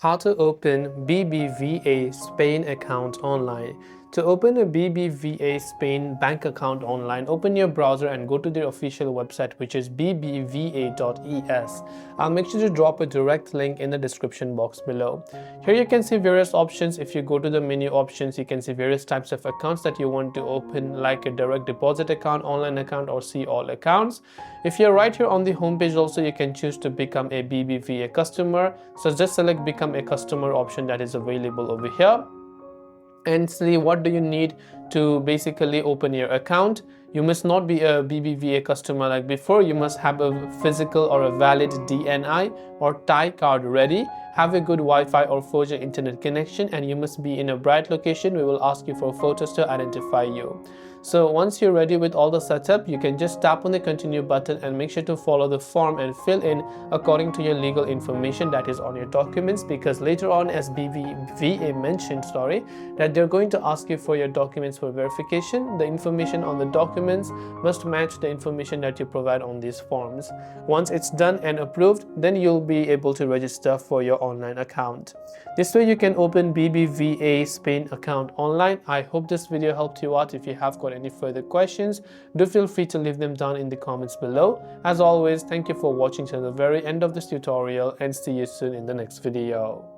How to open BBVA Spain account online. To open a BBVA Spain bank account online, open your browser and go to their official website, which is bbva.es. I'll make sure to drop a direct link in the description box below. Here you can see various options. If you go to the menu options, you can see various types of accounts that you want to open, like a direct deposit account, online account, or see all accounts. If you're right here on the homepage also, you can choose to become a BBVA customer. So just select become a customer option that is available over here, and see what do you need to basically open your account. You must not be a BBVA customer like before. You must have a physical or a valid DNI or Thai card ready, have a good Wi-Fi or 4G internet connection, and you must be in a bright location. We will ask you for photos to identify you. So once you're ready with all the setup, you can just tap on the continue button and make sure to follow the form and fill in according to your legal information that is on your documents, because later on, as BBVA mentioned, that they're going to ask you for your documents for verification. The information on the documents must match the information that you provide on these forms. Once it's done and approved, then you'll be able to register for your online account. This way you can open BBVA Spain account online. I hope this video helped you out. If you have got any further questions, do feel free to leave them down in the comments below. As always, thank you for watching to the very end of this tutorial, and see you soon in the next video.